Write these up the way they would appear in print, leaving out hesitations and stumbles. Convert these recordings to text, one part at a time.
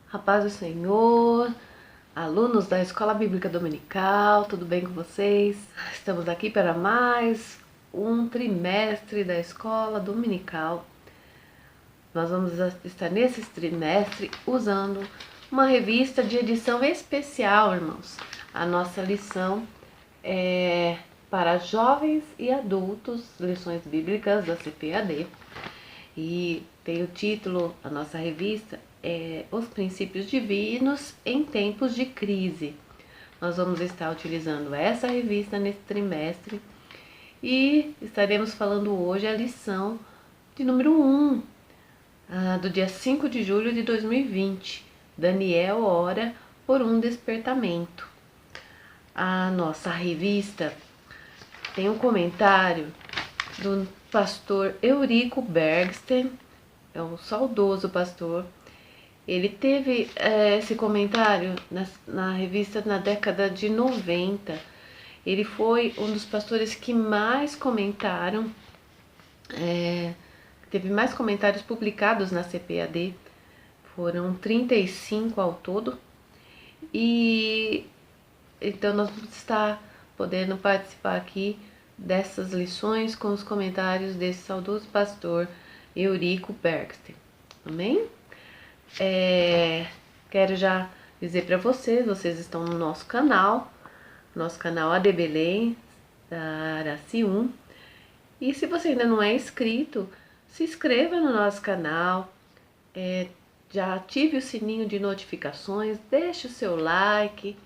A paz do Senhor, alunos da Escola Bíblica Dominical, tudo bem com vocês? Estamos aqui para mais um trimestre da Escola Dominical. Nós vamos estar nesse trimestre usando uma revista de edição especial, irmãos. A nossa lição é para jovens e adultos, lições bíblicas da CPAD. E tem o título, a nossa revista, Os Princípios Divinos em Tempos de Crise. Nós vamos estar utilizando essa revista nesse trimestre e estaremos falando hoje a lição de número 1, do dia 5 de julho de 2020. Daniel ora por um despertamento. A nossa revista tem um comentário do pastor Eurico Bergsten, é um saudoso pastor. Ele teve esse comentário na revista na década de 90. Ele foi um dos pastores que mais comentaram, teve mais comentários publicados na CPAD, foram 35 ao todo. E então nós vamos estar podendo participar aqui dessas lições com os comentários desse saudoso pastor Eurico Bergsten. Amém? Quero já dizer para vocês estão no nosso canal AD Belém, da Aracium. E se você ainda não é inscrito, se inscreva no nosso canal, já ative o sininho de notificações, deixe o seu like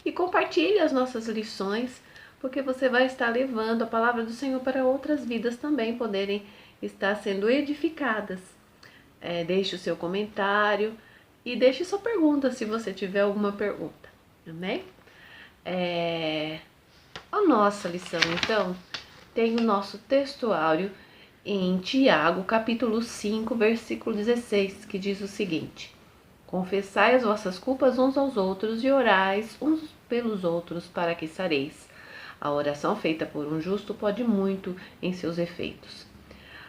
e compartilhe as nossas lições, porque você vai estar levando a palavra do Senhor para outras vidas também poderem estar sendo edificadas. Deixe o seu comentário e deixe sua pergunta, se você tiver alguma pergunta, amém? A nossa lição, então, tem o nosso textuário em Tiago, capítulo 5, versículo 16, que diz o seguinte: confessai as vossas culpas uns aos outros e orais uns pelos outros para que sareis. A oração feita por um justo pode muito em seus efeitos.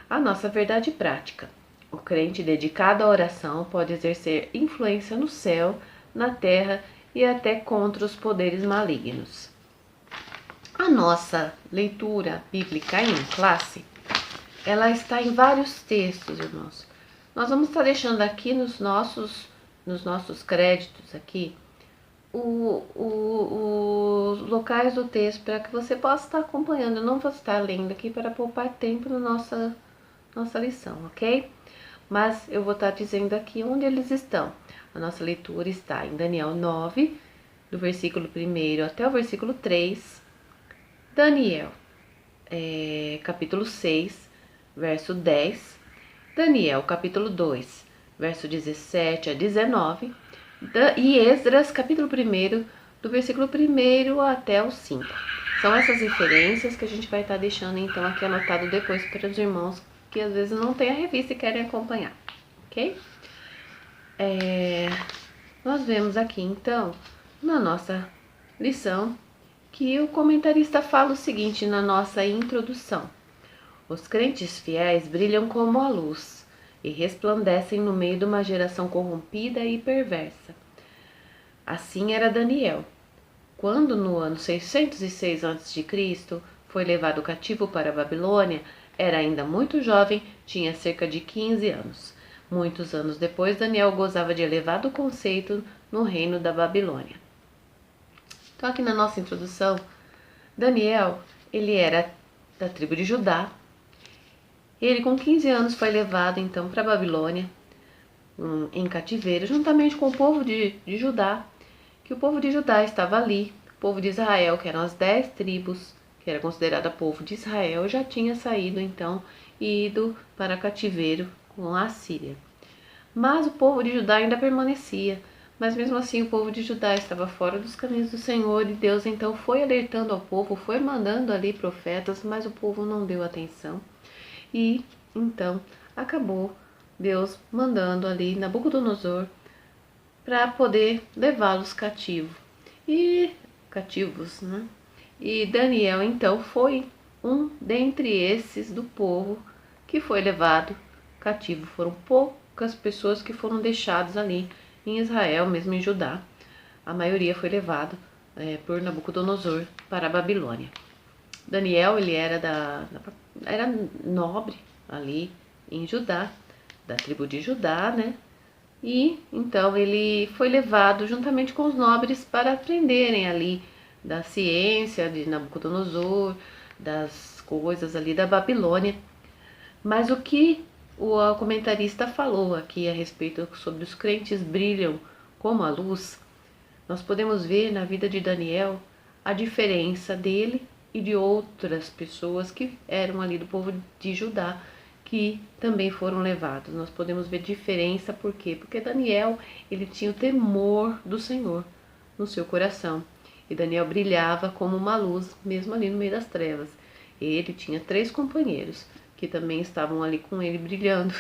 A nossa verdade prática. O crente dedicado à oração pode exercer influência no céu, na terra e até contra os poderes malignos. A nossa leitura bíblica em classe, ela está em vários textos, irmãos. Nós vamos estar deixando aqui nos nossos créditos aqui os locais do texto para que você possa estar acompanhando. Eu não vou estar lendo aqui para poupar tempo na nossa lição, ok? Mas eu vou estar dizendo aqui onde eles estão. A nossa leitura está em Daniel 9, do versículo 1 até o versículo 3. Daniel, capítulo 6, verso 10. Daniel, capítulo 2, verso 17 a 19. E Esdras, capítulo 1, do versículo 1 até o 5. São essas referências que a gente vai estar deixando então aqui anotado depois para os irmãos que às vezes não tem a revista e querem acompanhar, ok? Nós vemos aqui então, na nossa lição, que o comentarista fala o seguinte na nossa introdução: os crentes fiéis brilham como a luz e resplandecem no meio de uma geração corrompida e perversa. Assim era Daniel, quando no ano 606 a.C. foi levado cativo para a Babilônia. Era ainda muito jovem, tinha cerca de 15 anos. Muitos anos depois, Daniel gozava de elevado conceito no reino da Babilônia. Então aqui na nossa introdução, Daniel, ele era da tribo de Judá. Ele com 15 anos foi levado então para a Babilônia, em cativeiro, juntamente com o povo de Judá, que o povo de Judá estava ali. O povo de Israel, que eram as 10 tribos, que era considerada povo de Israel, já tinha saído então e ido para cativeiro com a Síria. Mas o povo de Judá ainda permanecia. Mas mesmo assim o povo de Judá estava fora dos caminhos do Senhor, e Deus então foi alertando ao povo, foi mandando ali profetas, mas o povo não deu atenção. E então acabou Deus mandando ali Nabucodonosor para poder levá-los cativos, né? E Daniel então foi um dentre esses do povo que foi levado cativo. Foram poucas pessoas que foram deixadas ali em Israel, mesmo em Judá, a maioria foi levado por Nabucodonosor para a Babilônia. Daniel, ele era nobre ali em Judá, da tribo de Judá, né? E então ele foi levado juntamente com os nobres para aprenderem ali da ciência de Nabucodonosor, das coisas ali da Babilônia. Mas o que o comentarista falou aqui a respeito sobre os crentes brilham como a luz, nós podemos ver na vida de Daniel a diferença dele e de outras pessoas que eram ali do povo de Judá, que também foram levados. Nós podemos ver diferença, por quê? Porque Daniel, ele tinha o temor do Senhor no seu coração. E Daniel brilhava como uma luz, mesmo ali no meio das trevas. Ele tinha 3 companheiros que também estavam ali com ele brilhando,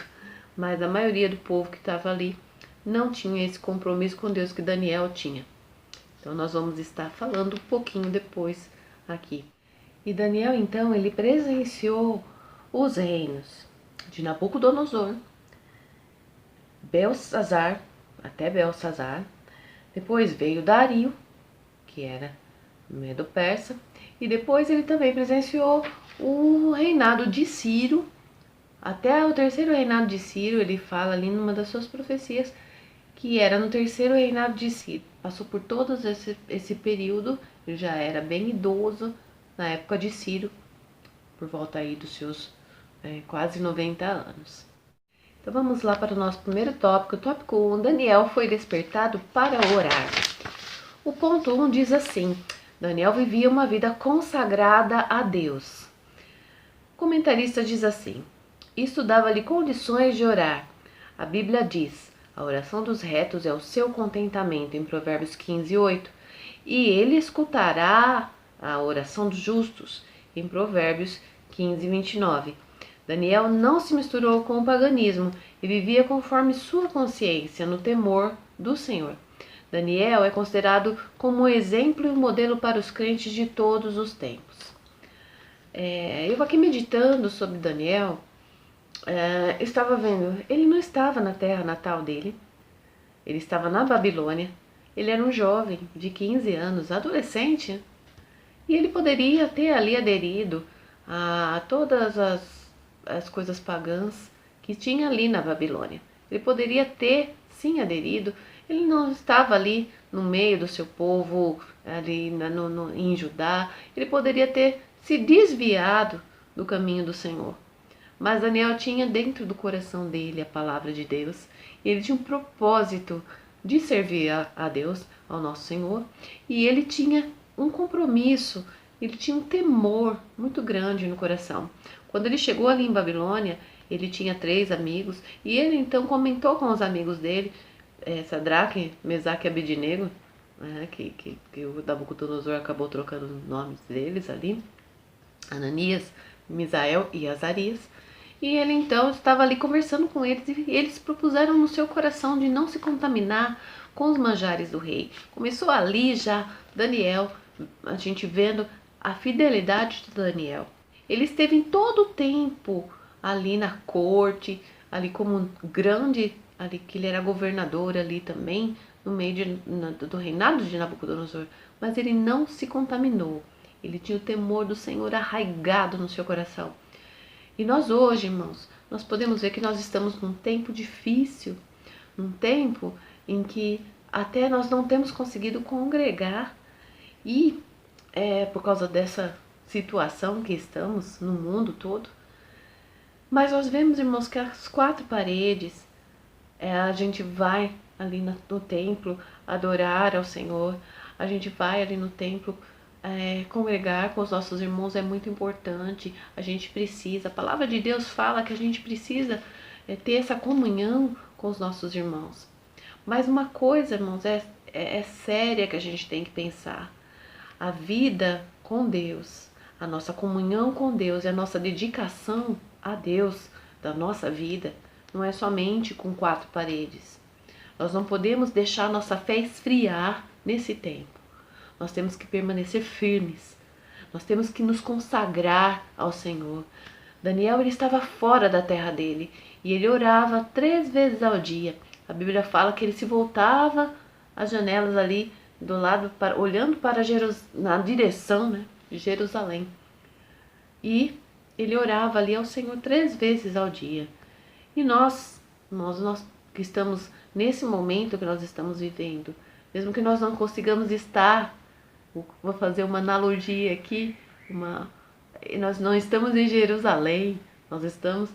mas a maioria do povo que estava ali não tinha esse compromisso com Deus que Daniel tinha. Então nós vamos estar falando um pouquinho depois aqui. E Daniel, então, ele presenciou os reinos de Nabucodonosor, Belsazar, até Belsazar. Depois veio Dario, que era Medo-Persa. E depois ele também presenciou o reinado de Ciro. Até o 3º reinado de Ciro, ele fala ali numa das suas profecias, que era no 3º reinado de Ciro. Passou por todo esse período, ele já era bem idoso na época de Ciro, por volta aí dos seus quase 90 anos. Então vamos lá para o nosso primeiro tópico. Tópico 1, Daniel foi despertado para orar. O ponto 1 diz assim: Daniel vivia uma vida consagrada a Deus. O comentarista diz assim: isto dava-lhe condições de orar. A Bíblia diz: a oração dos retos é o seu contentamento, em Provérbios 15:8. E ele escutará a oração dos justos, em Provérbios 15:29. Daniel não se misturou com o paganismo e vivia conforme sua consciência, no temor do Senhor. Daniel é considerado como um exemplo e um modelo para os crentes de todos os tempos. Eu aqui meditando sobre Daniel, estava vendo, ele não estava na terra natal dele, ele estava na Babilônia, ele era um jovem de 15 anos, adolescente, e ele poderia ter ali aderido a todas as coisas pagãs que tinha ali na Babilônia. Ele poderia ter, sim, aderido. Ele não estava ali no meio do seu povo, ali em Judá. Ele poderia ter se desviado do caminho do Senhor. Mas Daniel tinha dentro do coração dele a palavra de Deus. E ele tinha um propósito de servir a Deus, ao nosso Senhor. E ele tinha um compromisso, ele tinha um temor muito grande no coração. Quando ele chegou ali em Babilônia, ele tinha 3 amigos, e ele então comentou com os amigos dele, Sadraque, Mesaque e Abednego, que o Nabucodonosor acabou trocando os nomes deles ali, Ananias, Misael e Azarias. E ele então estava ali conversando com eles, e eles propuseram no seu coração de não se contaminar com os manjares do rei. Começou ali já Daniel, a gente vendo a fidelidade de Daniel. Ele esteve em todo o tempo ali na corte, ali como grande, ali que ele era governador ali também, no meio do reinado de Nabucodonosor. Mas ele não se contaminou. Ele tinha o temor do Senhor arraigado no seu coração. E nós hoje, irmãos, nós podemos ver que nós estamos num tempo difícil, num tempo em que até nós não temos conseguido congregar, e por causa dessa situação que estamos no mundo todo. Mas nós vemos, irmãos, que as 4 paredes, a gente vai ali no templo adorar ao Senhor, a gente vai ali no templo congregar com os nossos irmãos, é muito importante. A gente precisa, a palavra de Deus fala que a gente precisa ter essa comunhão com os nossos irmãos. Mas uma coisa, irmãos, é séria que a gente tem que pensar. A vida com Deus, a nossa comunhão com Deus e a nossa dedicação a Deus da nossa vida não é somente com 4 paredes. Nós não podemos deixar nossa fé esfriar nesse tempo. Nós temos que permanecer firmes. Nós temos que nos consagrar ao Senhor. Daniel, ele estava fora da terra dele e ele orava 3 vezes ao dia. A Bíblia fala que ele se voltava às janelas ali do lado, olhando para na direção, né, de Jerusalém. E ele orava ali ao Senhor 3 vezes ao dia. E nós que estamos nesse momento que nós estamos vivendo, mesmo que nós não consigamos estar, vou fazer uma analogia aqui, nós não estamos em Jerusalém, nós estamos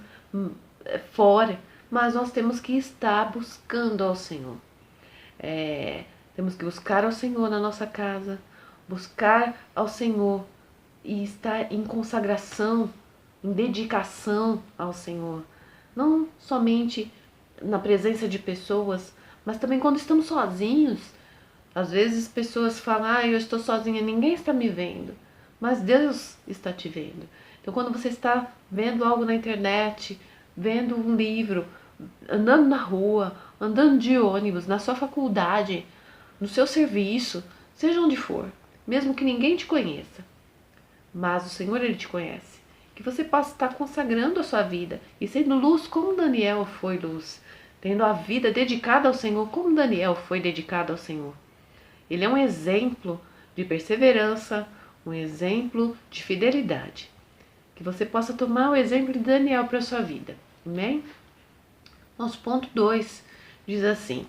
fora, mas nós temos que estar buscando ao Senhor. Temos que buscar ao Senhor na nossa casa, buscar ao Senhor e estar em consagração, em dedicação ao Senhor. Não somente na presença de pessoas, mas também quando estamos sozinhos. Às vezes pessoas falam, eu estou sozinha, ninguém está me vendo. Mas Deus está te vendo. Então quando você está vendo algo na internet, vendo um livro, andando na rua, andando de ônibus, na sua faculdade, no seu serviço, seja onde for, mesmo que ninguém te conheça, mas o Senhor, Ele te conhece. Que você possa estar consagrando a sua vida e sendo luz como Daniel foi luz, tendo a vida dedicada ao Senhor como Daniel foi dedicado ao Senhor. Ele é um exemplo de perseverança, um exemplo de fidelidade. Que você possa tomar o exemplo de Daniel para a sua vida. Amém? Nosso ponto 2 diz assim: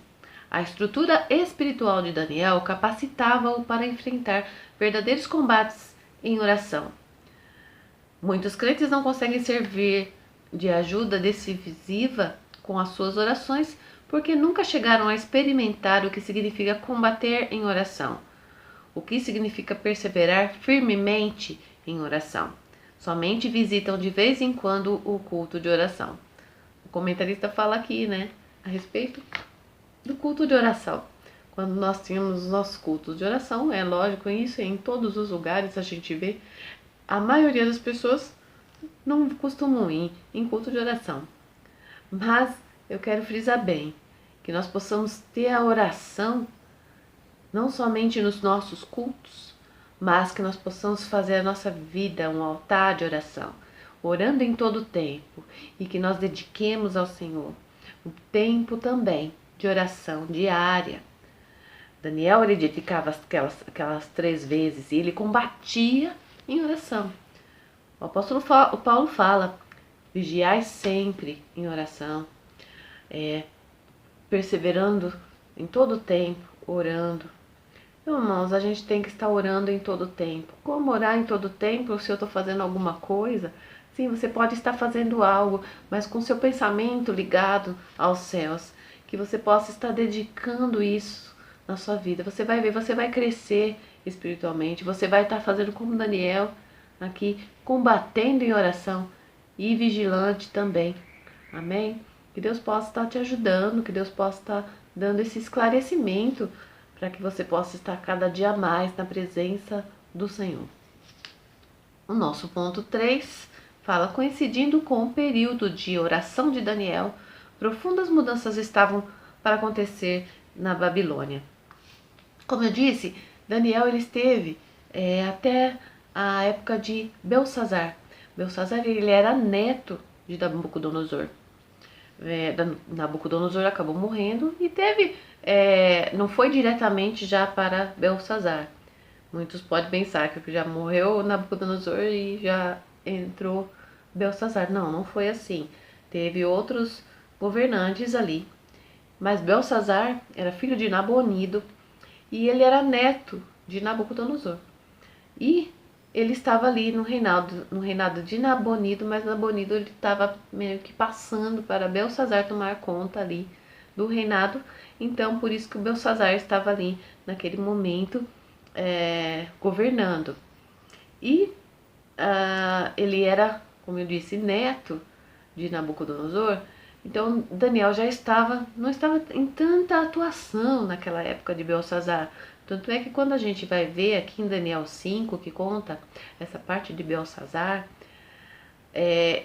a estrutura espiritual de Daniel capacitava-o para enfrentar verdadeiros combates em oração. Muitos crentes não conseguem servir de ajuda decisiva com as suas orações porque nunca chegaram a experimentar o que significa combater em oração, o que significa perseverar firmemente em oração. Somente visitam de vez em quando o culto de oração. O comentarista fala aqui, a respeito do culto de oração. Quando nós tínhamos os nossos cultos de oração, é lógico, isso em todos os lugares a gente vê, a maioria das pessoas não costumam ir em culto de oração. Mas eu quero frisar bem, que nós possamos ter a oração, não somente nos nossos cultos, mas que nós possamos fazer a nossa vida um altar de oração, orando em todo o tempo, e que nós dediquemos ao Senhor o tempo também de oração diária. Daniel, ele dedicava aquelas 3 vezes e ele combatia em oração. O apóstolo Paulo fala, vigiai sempre em oração, perseverando em todo o tempo, orando. Então, irmãos, a gente tem que estar orando em todo o tempo. Como orar em todo o tempo? Se eu estou fazendo alguma coisa, sim, você pode estar fazendo algo, mas com seu pensamento ligado aos céus, que você possa estar dedicando isso na sua vida. Você vai ver, você vai crescer espiritualmente, você vai estar fazendo como Daniel aqui, combatendo em oração e vigilante também. Amém? Que Deus possa estar te ajudando, que Deus possa estar dando esse esclarecimento para que você possa estar cada dia mais na presença do Senhor. O nosso ponto 3 fala, coincidindo com o período de oração de Daniel, profundas mudanças estavam para acontecer na Babilônia. Como eu disse, Daniel ele esteve até a época de Belsazar. Belsazar ele era neto de Nabucodonosor. Nabucodonosor acabou morrendo e não foi diretamente já para Belsazar. Muitos podem pensar que já morreu Nabucodonosor e já entrou Belsazar. Não foi assim. Teve outros governantes ali. Mas Belsazar era filho de Nabonido e ele era neto de Nabucodonosor. E ele estava ali no reinado de Nabonido, mas Nabonido ele estava meio que passando para Belsazar tomar conta ali do reinado. Então, por isso que o Belsazar estava ali naquele momento governando. E ele era, como eu disse, neto de Nabucodonosor. Então, Daniel não estava em tanta atuação naquela época de Belsazar. Tanto é que quando a gente vai ver aqui em Daniel 5, que conta essa parte de Belsazar,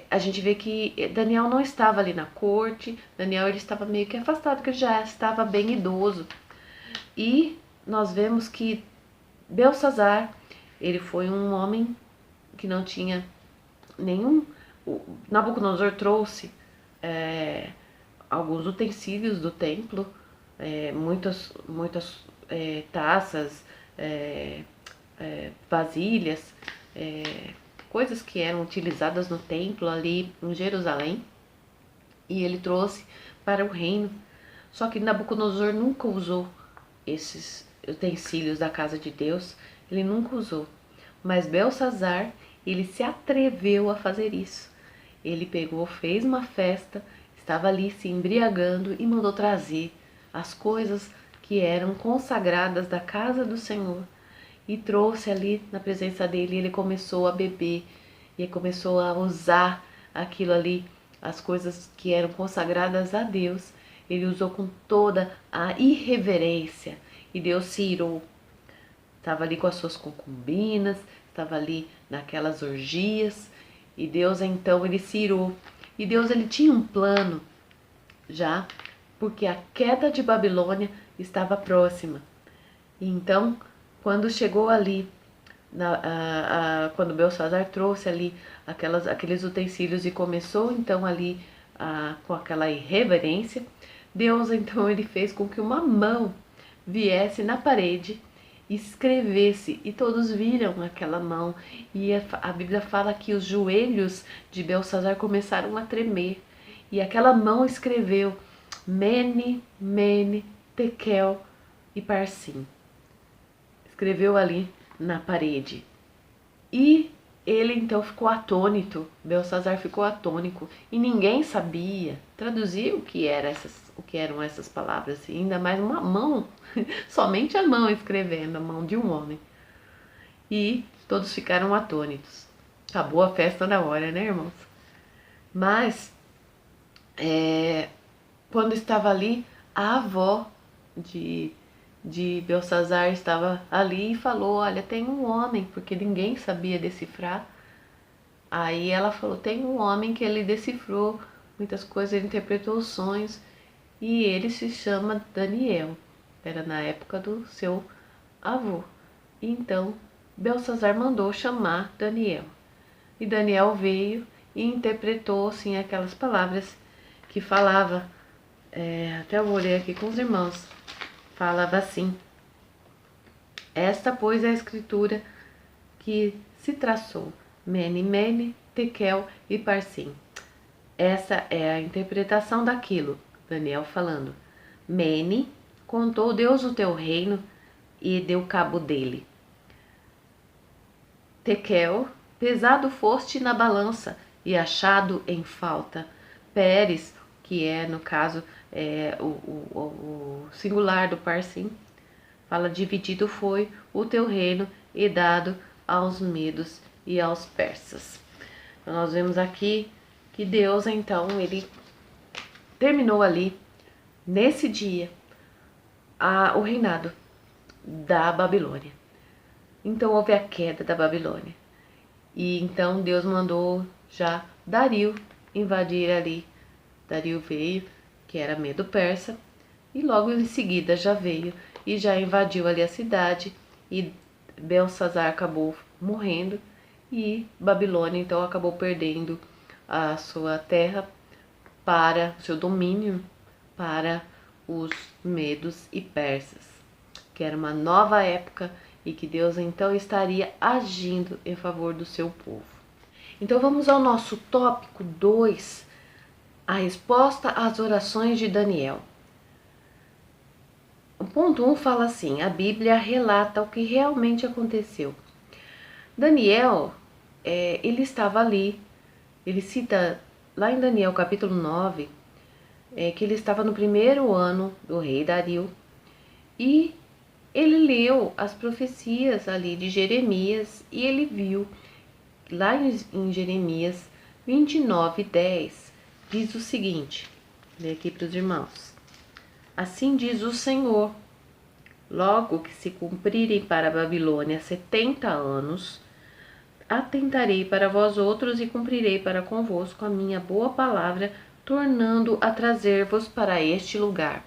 a gente vê que Daniel não estava ali na corte, Daniel ele estava meio que afastado, porque ele já estava bem idoso. E nós vemos que Belsazar, ele foi um homem que não tinha nenhum... Nabucodonosor trouxe alguns utensílios do templo, muitas taças, vasilhas, coisas que eram utilizadas no templo ali em Jerusalém, e ele trouxe para o reino. Só que Nabucodonosor nunca usou esses utensílios da casa de Deus, ele nunca usou. Mas Belsazar, ele se atreveu a fazer isso. Ele pegou, fez uma festa, estava ali se embriagando e mandou trazer as coisas que eram consagradas da casa do Senhor. E trouxe ali na presença dele, ele começou a beber e começou a usar aquilo ali, as coisas que eram consagradas a Deus. Ele usou com toda a irreverência e Deus se irou. Estava ali com as suas concubinas, estava ali naquelas orgias, e Deus então ele se irou. E Deus ele tinha um plano já, porque a queda de Babilônia estava próxima. E então, quando chegou ali, quando Belsazar trouxe ali aqueles utensílios e começou então ali com aquela irreverência, Deus então ele fez com que uma mão viesse na parede e escrevesse, e todos viram aquela mão, e a Bíblia fala que os joelhos de Belsazar começaram a tremer, e aquela mão escreveu Mene, Mene, Tekel e Parsim. Escreveu ali na parede. E ele então ficou atônito, Belsazar ficou atônico, e ninguém sabia traduzir o que eram essas palavras, e ainda mais uma mão, somente a mão escrevendo, a mão de um homem. E todos ficaram atônitos. Acabou a festa na hora, né, irmãos? Mas, quando estava ali, a avó de Belsazar estava ali e falou, olha, tem um homem, porque ninguém sabia decifrar. Aí ela falou, tem um homem que ele decifrou muitas coisas, ele interpretou os sonhos, e ele se chama Daniel. Era na época do seu avô. Então, Belsazar mandou chamar Daniel. E Daniel veio e interpretou, assim, aquelas palavras que falava, até eu vou ler aqui com os irmãos, falava assim, esta, pois, é a escritura que se traçou, Mene, Mene, Tekel e Parsim. Essa é a interpretação daquilo, Daniel falando, Mene, contou Deus o teu reino e deu cabo dele. Tekel, pesado foste na balança e achado em falta. Pérez, que é, no caso, o singular do Parsim, fala, dividido foi o teu reino e dado aos medos e aos persas. Então, nós vemos aqui que Deus, então, ele terminou ali, nesse dia, o reinado da Babilônia. Então houve a queda da Babilônia. E então Deus mandou já Dario invadir ali. Dario veio, que era Medo-Persa, e logo em seguida já veio e já invadiu ali a cidade, e Belsazar acabou morrendo, e Babilônia então acabou perdendo a sua terra para o seu domínio para os medos e persas, que era uma nova época e que Deus então estaria agindo em favor do seu povo. Então vamos ao nosso tópico 2, a resposta às orações de Daniel. O ponto 1 fala assim, a Bíblia relata o que realmente aconteceu. Daniel, ele estava ali, ele cita lá em Daniel capítulo 9, que ele estava no primeiro ano do rei Dario, e ele leu as profecias ali de Jeremias, e ele viu lá em Jeremias 29:10, diz o seguinte, vou ler aqui para os irmãos. Assim diz o Senhor, logo que se cumprirem para a Babilônia 70 anos, atentarei para vós outros e cumprirei para convosco a minha boa palavra, tornando a trazer-vos para este lugar.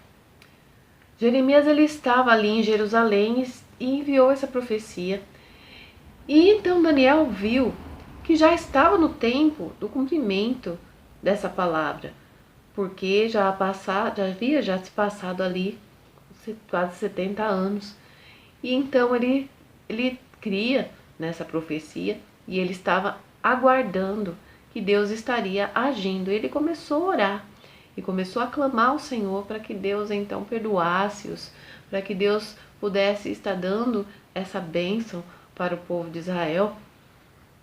Jeremias ele estava ali em Jerusalém e enviou essa profecia. E então Daniel viu que já estava no tempo do cumprimento dessa palavra. porque já havia já se passado ali quase 70 anos. E então ele cria nessa profecia e ele estava aguardando que Deus estaria agindo. Ele começou a orar e começou a clamar ao Senhor para que Deus então perdoasse-os, para que Deus pudesse estar dando essa bênção para o povo de Israel.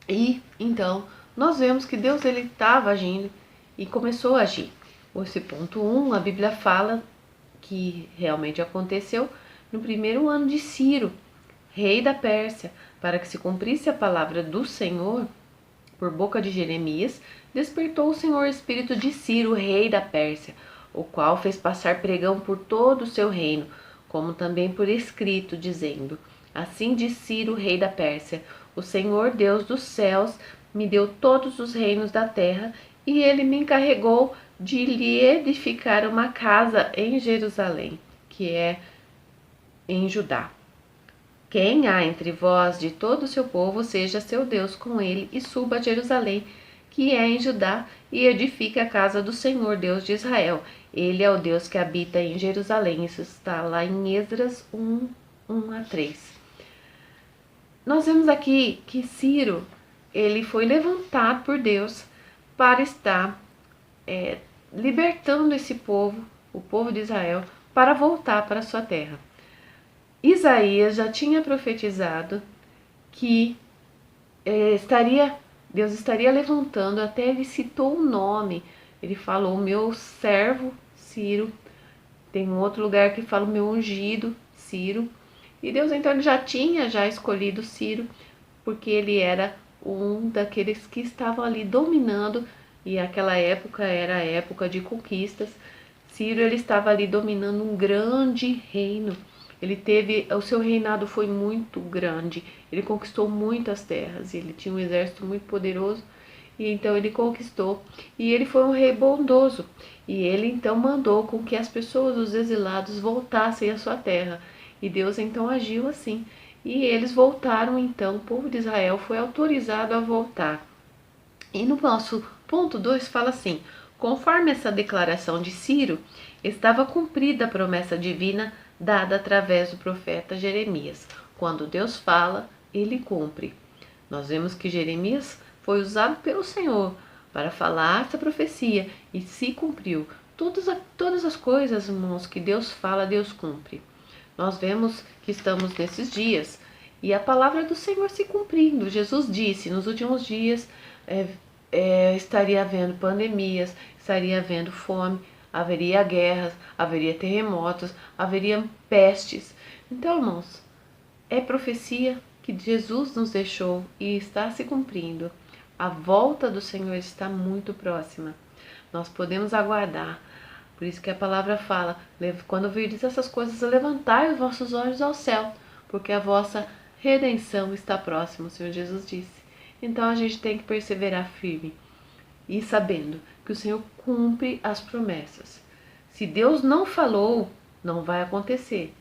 E então nós vemos que Deus ele estava agindo e começou a agir. Esse ponto 1, a Bíblia fala que realmente aconteceu no primeiro ano de Ciro, rei da Pérsia, para que se cumprisse a palavra do Senhor por boca de Jeremias, despertou o Senhor o espírito de Ciro, rei da Pérsia, o qual fez passar pregão por todo o seu reino, como também por escrito, dizendo: Assim diz Ciro, rei da Pérsia: O Senhor Deus dos céus me deu todos os reinos da terra, e ele me encarregou de lhe edificar uma casa em Jerusalém, que é em Judá. Quem há entre vós de todo o seu povo, seja seu Deus com ele, e suba a Jerusalém, que é em Judá, e edifique a casa do Senhor, Deus de Israel. Ele é o Deus que habita em Jerusalém. Isso está lá em Esdras 1, 1-3. Nós vemos aqui que Ciro, ele foi levantado por Deus para estar libertando esse povo, o povo de Israel, para voltar para a sua terra. Isaías já tinha profetizado que Deus estaria levantando, até ele citou o nome. Ele falou: meu servo Ciro. Tem um outro lugar que fala: meu ungido Ciro. E Deus então ele já tinha escolhido Ciro, porque ele era um daqueles que estavam ali dominando, e aquela época era a época de conquistas. Ciro ele estava ali dominando um grande reino. O seu reinado foi muito grande, ele conquistou muitas terras, ele tinha um exército muito poderoso, e então ele conquistou, e ele foi um rei bondoso, e ele então mandou com que as pessoas, os exilados, voltassem à sua terra, e Deus então agiu assim, e eles voltaram então, o povo de Israel foi autorizado a voltar. E no nosso ponto 2 fala assim: conforme essa declaração de Ciro, estava cumprida a promessa divina dada através do profeta Jeremias. Quando Deus fala, ele cumpre. Nós vemos que Jeremias foi usado pelo Senhor para falar essa profecia e se cumpriu. Todas as coisas, irmãos, que Deus fala, Deus cumpre. Nós vemos que estamos nesses dias e a palavra do Senhor se cumprindo. Jesus disse: nos últimos dias estaria havendo pandemias, estaria havendo fome, haveria guerras, haveria terremotos, haveria pestes. Então, irmãos, é profecia que Jesus nos deixou e está se cumprindo. A volta do Senhor está muito próxima. Nós podemos aguardar. Por isso que a palavra fala: quando virdes essas coisas, levantai os vossos olhos ao céu, porque a vossa redenção está próxima, o Senhor Jesus disse. Então a gente tem que perseverar firme e sabendo que o Senhor cumpre as promessas. Se Deus não falou, não vai acontecer.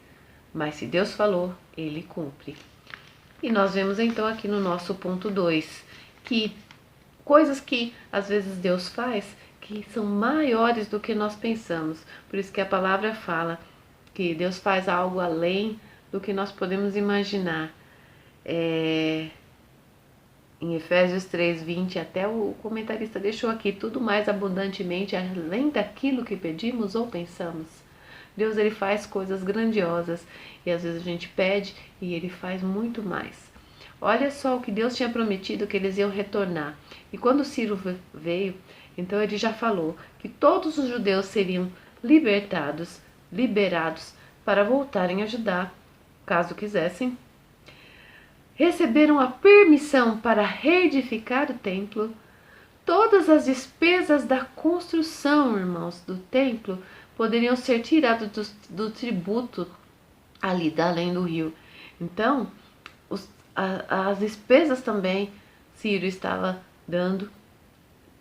Mas se Deus falou, Ele cumpre. E nós vemos então aqui no nosso ponto 2, que coisas que às vezes Deus faz, que são maiores do que nós pensamos. Por isso que a palavra fala que Deus faz algo além do que nós podemos imaginar. Em Efésios 3:20, até o comentarista deixou aqui: tudo mais abundantemente, além daquilo que pedimos ou pensamos. Deus ele faz coisas grandiosas e às vezes a gente pede e ele faz muito mais. Olha só o que Deus tinha prometido, que eles iam retornar. E quando Ciro veio, então ele já falou que todos os judeus seriam liberados para voltarem a Judá, caso quisessem. Receberam a permissão para reedificar o templo. Todas as despesas da construção, irmãos, do templo poderiam ser tiradas do tributo ali da além do rio. Então, as despesas também Ciro estava dando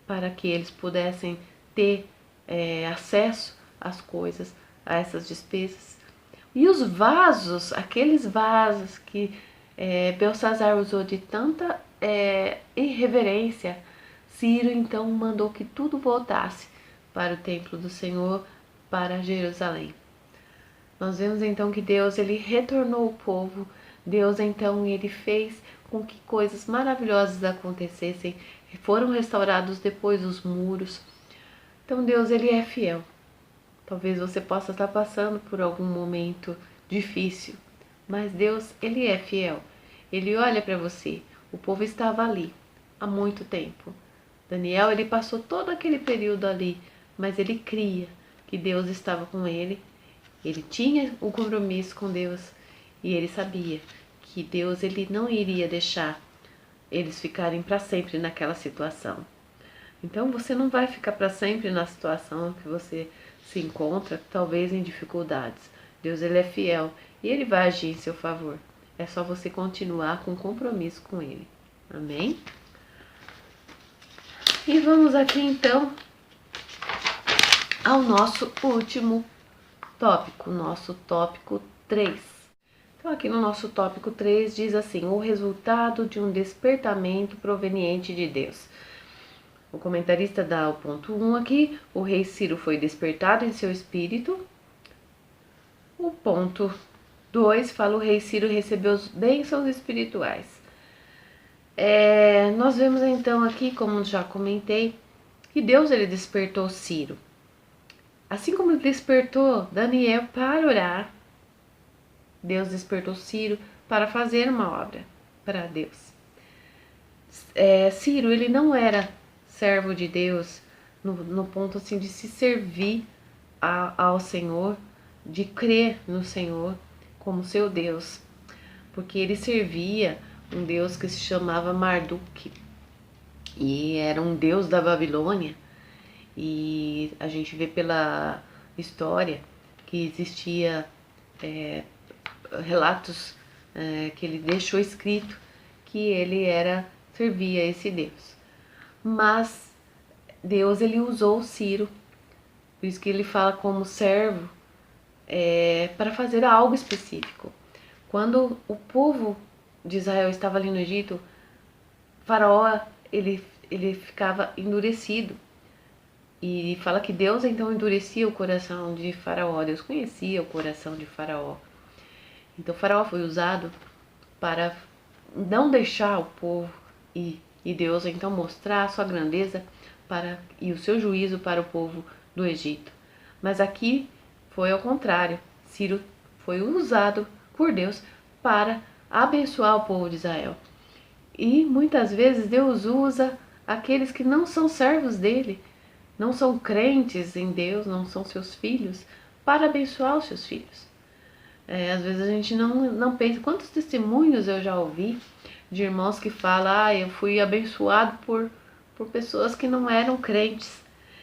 para que eles pudessem ter acesso às coisas, a essas despesas. E os vasos, aqueles vasos que Belsazar usou de tanta irreverência, Ciro então mandou que tudo voltasse para o templo do Senhor, para Jerusalém. Nós vemos então que Deus ele retornou o povo, Deus então ele fez com que coisas maravilhosas acontecessem, foram restaurados depois os muros. Então Deus ele é fiel. Talvez você possa estar passando por algum momento difícil, mas Deus ele é fiel. Ele olha para você. O povo estava ali há muito tempo. Daniel ele passou todo aquele período ali, mas ele cria que Deus estava com ele. Ele tinha um compromisso com Deus e ele sabia que Deus ele não iria deixar eles ficarem para sempre naquela situação. Então você não vai ficar para sempre na situação que você se encontra, talvez em dificuldades. Deus ele é fiel e ele vai agir em seu favor. É só você continuar com compromisso com ele. Amém? E vamos aqui então ao nosso último tópico, nosso tópico 3. Então aqui no nosso tópico 3 diz assim: o resultado de um despertamento proveniente de Deus. O comentarista dá o ponto 1 aqui: o rei Ciro foi despertado em seu espírito. O ponto 2 fala: o rei Ciro recebeu as bênçãos espirituais. Nós vemos então aqui, como já comentei, que Deus ele despertou Ciro. Assim como ele despertou Daniel para orar, Deus despertou Ciro para fazer uma obra para Deus. Ciro ele não era servo de Deus no ponto assim de se servir ao Senhor, de crer no Senhor como seu Deus, porque ele servia um Deus que se chamava Marduk e era um Deus da Babilônia. E a gente vê pela história que existia relatos que ele deixou escrito que ele servia esse Deus. Mas Deus ele usou Ciro, por isso que ele fala como servo, para fazer algo específico. Quando o povo de Israel estava ali no Egito, Faraó ele ficava endurecido. E fala que Deus então endurecia o coração de Faraó. Deus conhecia o coração de Faraó. Então Faraó foi usado para não deixar o povo ir. E Deus então mostrar a sua grandeza e o seu juízo para o povo do Egito. Mas aqui foi ao contrário. Ciro foi usado por Deus para abençoar o povo de Israel. E muitas vezes Deus usa aqueles que não são servos dele, não são crentes em Deus, não são seus filhos, para abençoar os seus filhos. Às vezes a gente não pensa, quantos testemunhos eu já ouvi de irmãos que falam, eu fui abençoado por pessoas que não eram crentes.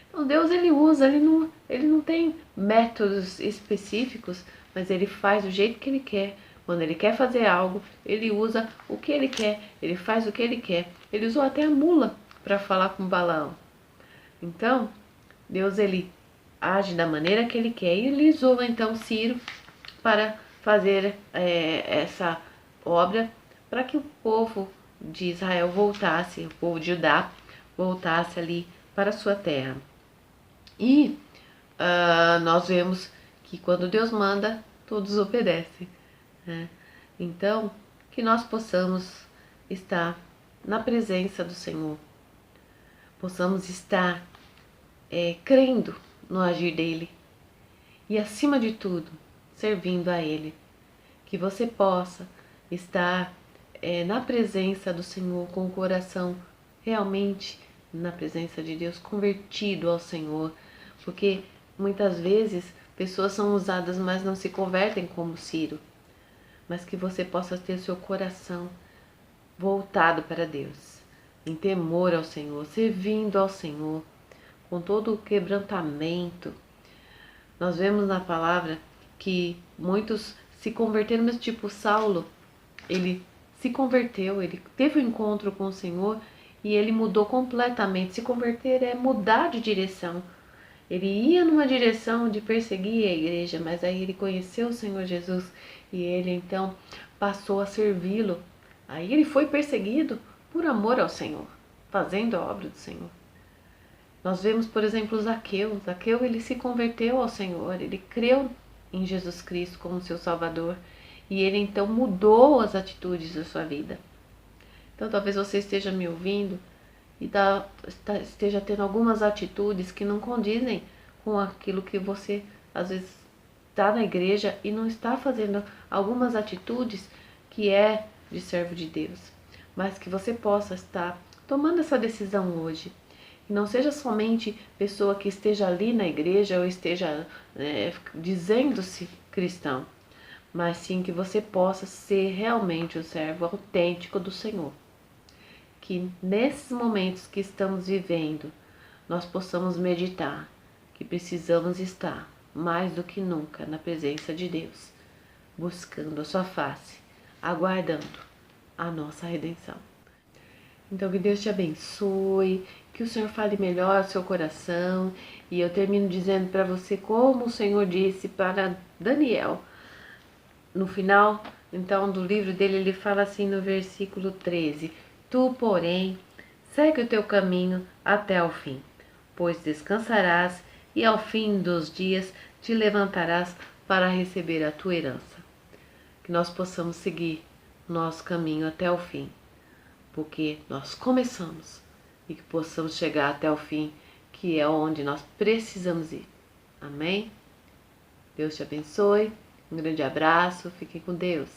Então Deus ele usa, ele não tem métodos específicos, mas ele faz do jeito que ele quer. Quando ele quer fazer algo, ele usa o que ele quer, ele faz o que ele quer. Ele usou até a mula para falar com Balaão. Então, Deus ele age da maneira que ele quer e ele usou então Ciro para fazer essa obra para que o povo de Israel voltasse, o povo de Judá voltasse ali para a sua terra. E nós vemos que quando Deus manda, todos obedecem. Né? Então, que nós possamos estar na presença do Senhor, possamos estar crendo no agir dele e, acima de tudo, servindo a ele. Que você possa estar na presença do Senhor com o coração realmente na presença de Deus, convertido ao Senhor, porque muitas vezes pessoas são usadas, mas não se convertem como Ciro. Mas que você possa ter seu coração voltado para Deus, em temor ao Senhor, servindo ao Senhor, com todo o quebrantamento. Nós vemos na palavra que muitos se converteram, mas tipo Saulo, ele se converteu, ele teve um encontro com o Senhor e ele mudou completamente. Se converter é mudar de direção. Ele ia numa direção de perseguir a igreja, mas aí ele conheceu o Senhor Jesus e ele então passou a servi-lo. Aí ele foi perseguido por amor ao Senhor, fazendo a obra do Senhor. Nós vemos, por exemplo, Zaqueu. Zaqueu, ele se converteu ao Senhor, ele creu em Jesus Cristo como seu Salvador e ele então mudou as atitudes da sua vida. Então talvez você esteja me ouvindo e esteja tendo algumas atitudes que não condizem com aquilo que você às vezes está na igreja e não está fazendo algumas atitudes que é de servo de Deus, mas que você possa estar tomando essa decisão hoje. E não seja somente pessoa que esteja ali na igreja ou esteja dizendo-se cristão, mas sim que você possa ser realmente o servo autêntico do Senhor. Que nesses momentos que estamos vivendo, nós possamos meditar que precisamos estar mais do que nunca na presença de Deus, buscando a sua face, aguardando a nossa redenção. Então que Deus te abençoe, que o Senhor fale melhor ao seu coração, e eu termino dizendo para você como o Senhor disse para Daniel. No final, então, do livro dele, ele fala assim no versículo 13: Tu, porém, segue o teu caminho até ao fim, pois descansarás e ao fim dos dias te levantarás para receber a tua herança. Que nós possamos seguir nosso caminho até o fim, porque nós começamos, e que possamos chegar até o fim, que é onde nós precisamos ir. Amém? Deus te abençoe, um grande abraço, fique com Deus.